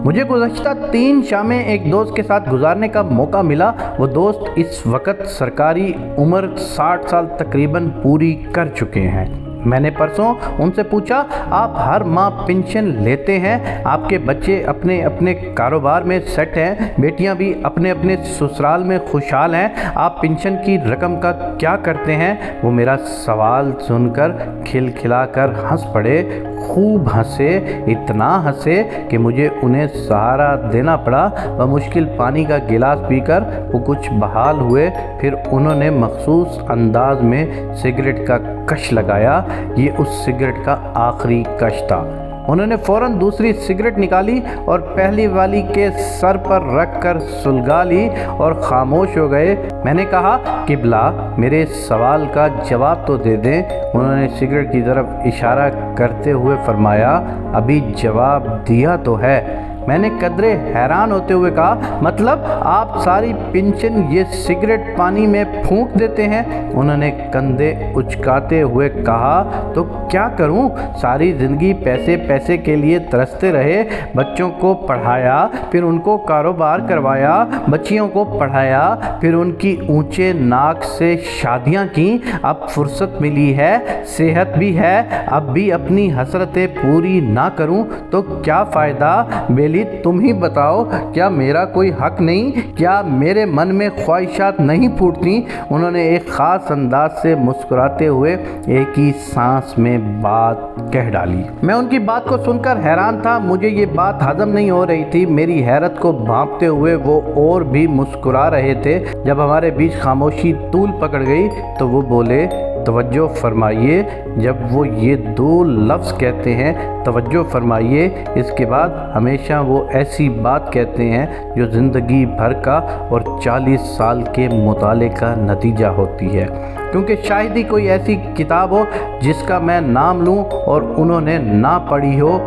مجھے گزشتہ 3 شامیں ایک دوست کے ساتھ گزارنے کا موقع ملا۔ وہ دوست اس وقت سرکاری عمر 60 سال تقریباً پوری کر چکے ہیں۔ میں نے پرسوں ان سے پوچھا، آپ ہر ماہ پنشن لیتے ہیں، آپ کے بچے اپنے اپنے کاروبار میں سیٹ ہیں، بیٹیاں بھی اپنے اپنے سسرال میں خوشحال ہیں، آپ پنشن کی رقم کا کیا کرتے ہیں؟ وہ میرا سوال سن کر کھلکھلا کر ہنس پڑے، خوب ہنسے، اتنا ہنسے کہ مجھے انہیں سہارا دینا پڑا۔ بمشکل پانی کا گلاس پی کر وہ کچھ بحال ہوئے، پھر انہوں نے مخصوص انداز میں سگریٹ کا کش لگایا۔ یہ اس سگریٹ کا آخری کش تھا۔ انہوں نے فوراً دوسری سگریٹ نکالی اور پہلی والی کے سر پر رکھ کر سلگا لی اور خاموش ہو گئے۔ میں نے کہا، قبلہ میرے سوال کا جواب تو دے دیں۔ انہوں نے سگریٹ کی طرف اشارہ کرتے ہوئے فرمایا، ابھی جواب دیا تو ہے۔ میں نے قدرے حیران ہوتے ہوئے کہا، مطلب آپ ساری پنشن یہ سگریٹ پانی میں پھونک دیتے ہیں؟ انہوں نے کندھے اچکاتے ہوئے کہا، تو کیا کروں؟ ساری زندگی پیسے پیسے کے لیے ترستے رہے، بچوں کو پڑھایا، پھر ان کو کاروبار کروایا، بچیوں کو پڑھایا، پھر ان کی اونچے ناک سے شادیاں کیں، اب فرصت ملی ہے، صحت بھی ہے، اب بھی اپنی حسرتیں پوری نہ کروں تو کیا فائدہ؟ بیلی تم ہی بتاؤ، کیا میرا کوئی حق نہیں؟ کیا میرے من میں خواہشات نہیں پھوٹتی؟ انہوں نے ایک خاص انداز سے مسکراتے ہوئے ایک ہی سانس میں بات کہہ ڈالی۔ میں ان کی بات کو سن کر حیران تھا، مجھے یہ بات ہضم نہیں ہو رہی تھی۔ میری حیرت کو بھانپتے ہوئے وہ اور بھی مسکرا رہے تھے۔ جب ہمارے بیچ خاموشی طول پکڑ گئی تو وہ بولے، توجہ فرمائیے، جب وہ یہ 2 لفظ کہتے ہیں توجہ فرمائیے، اس کے بعد ہمیشہ وہ ایسی بات کہتے ہیں جو زندگی بھر کا اور 40 سال کے مطالعے کا نتیجہ ہوتی ہے۔ کیونکہ شاید ہی کوئی ایسی کتاب ہو جس کا میں نام لوں اور انہوں نے نہ پڑھی ہو۔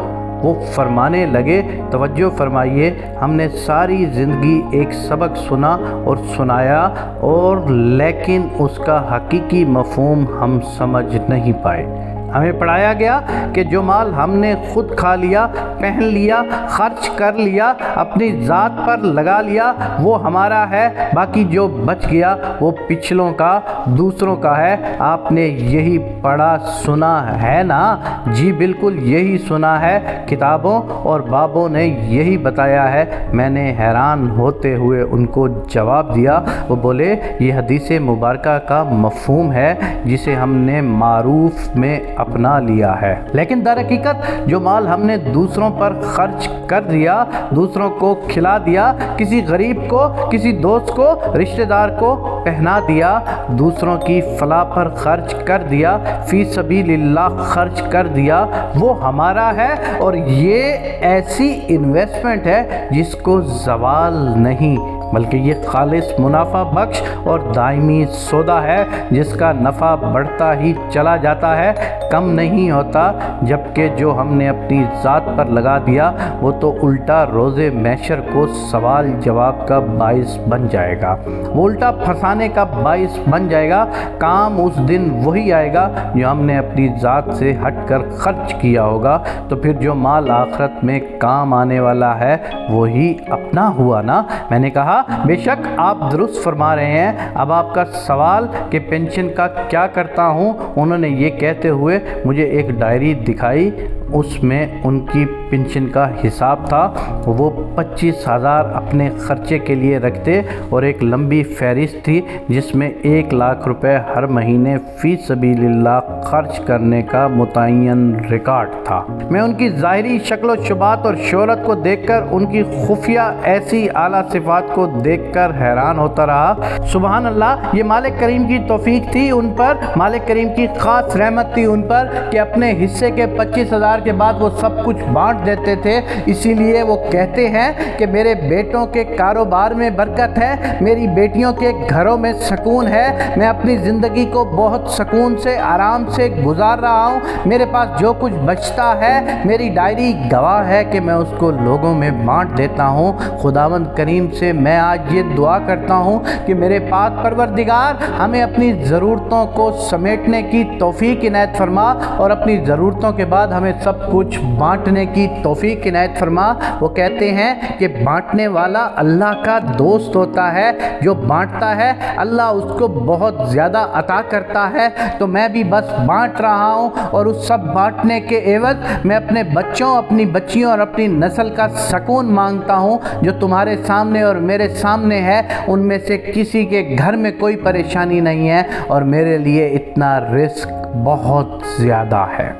وہ فرمانے لگے، توجہ فرمائیے، ہم نے ساری زندگی ایک سبق سنا اور سنایا، اور لیکن اس کا حقیقی مفہوم ہم سمجھ نہیں پائے۔ ہمیں پڑھایا گیا کہ جو مال ہم نے خود کھا لیا، پہن لیا، خرچ کر لیا، اپنی ذات پر لگا لیا، وہ ہمارا ہے، باقی جو بچ گیا وہ پچھلوں کا، دوسروں کا ہے۔ آپ نے یہی پڑھا سنا ہے نا؟ جی بالکل یہی سنا ہے، کتابوں اور بابوں نے یہی بتایا ہے۔ میں نے حیران ہوتے ہوئے ان کو جواب دیا۔ وہ بولے، یہ حدیث مبارکہ کا مفہوم ہے جسے ہم نے معروف میں اپنا لیا ہے، لیکن در حقیقت جو مال ہم نے دوسروں پر خرچ کر دیا، دوسروں کو کھلا دیا، کسی غریب کو، کسی دوست کو، رشتہ دار کو پہنا دیا، دوسروں کی فلاح پر خرچ کر دیا، فی سبیل اللہ خرچ کر دیا، وہ ہمارا ہے، اور یہ ایسی انویسٹمنٹ ہے جس کو زوال نہیں، بلکہ یہ خالص منافع بخش اور دائمی سودا ہے جس کا نفع بڑھتا ہی چلا جاتا ہے، کم نہیں ہوتا، جبکہ جو ہم نے اپنی ذات پر لگا دیا وہ تو الٹا روز محشر کو سوال جواب کا باعث بن جائے گا، وہ الٹا پھنسانے کا باعث بن جائے گا۔ کام اس دن وہی آئے گا جو ہم نے اپنی ذات سے ہٹ کر خرچ کیا ہوگا، تو پھر جو مال آخرت میں کام آنے والا ہے وہی اپنا ہوا نا۔ میں نے کہا، بے شک آپ درست فرما رہے ہیں، اب آپ کا سوال کہ پینشن کا کیا کرتا ہوں۔ انہوں نے یہ کہتے ہوئے مجھے ایک ڈائری دکھائی، اس میں ان کی پنشن کا حساب تھا۔ وہ 25,000 اپنے خرچے کے لیے رکھتے اور ایک لمبی فہرست تھی جس میں 1 لاکھ روپے ہر مہینے فی سبیل اللہ خرچ کرنے کا متعین ریکارڈ تھا۔ میں ان کی ظاہری شکل و شبات اور شہرت کو دیکھ کر، ان کی خفیہ ایسی اعلیٰ صفات کو دیکھ کر حیران ہوتا رہا۔ سبحان اللہ، یہ مالک کریم کی توفیق تھی ان پر، مالک کریم کی خاص رحمت تھی ان پر کہ اپنے حصے کے 25,000 کے بعد وہ سب کچھ بانٹ دیتے تھے۔ اسی لیے وہ کہتے ہیں کہ میرے بیٹوں کے کاروبار میں برکت ہے، میری بیٹیوں کے گھروں میں سکون ہے، میں اپنی زندگی کو بہت سکون سے، آرام سے گزار رہا ہوں، میرے پاس جو کچھ بچتا ہے میری ڈائری گواہ ہے کہ میں اس کو لوگوں میں بانٹ دیتا ہوں۔ خداوند کریم سے میں میں آج یہ دعا کرتا ہوں کہ میرے پاک پروردگار ہمیں اپنی ضرورتوں کو سمیٹنے کی توفیق عنایت فرما اور اپنی ضرورتوں کے بعد ہمیں سب کچھ بانٹنے کی توفیق عنایت فرما۔ وہ کہتے ہیں کہ بانٹنے والا اللہ کا دوست ہوتا ہے، جو بانٹتا ہے اللہ اس کو بہت زیادہ عطا کرتا ہے۔ تو میں بھی بس بانٹ رہا ہوں، اور اس سب بانٹنے کے عوض میں اپنے بچوں، اپنی بچیوں اور اپنی نسل کا سکون مانگتا ہوں۔ جو تمہارے سامنے اور میرے سامنے ہے ان میں سے کسی کے گھر میں کوئی پریشانی نہیں ہے، اور میرے لیے اتنا رزق بہت زیادہ ہے۔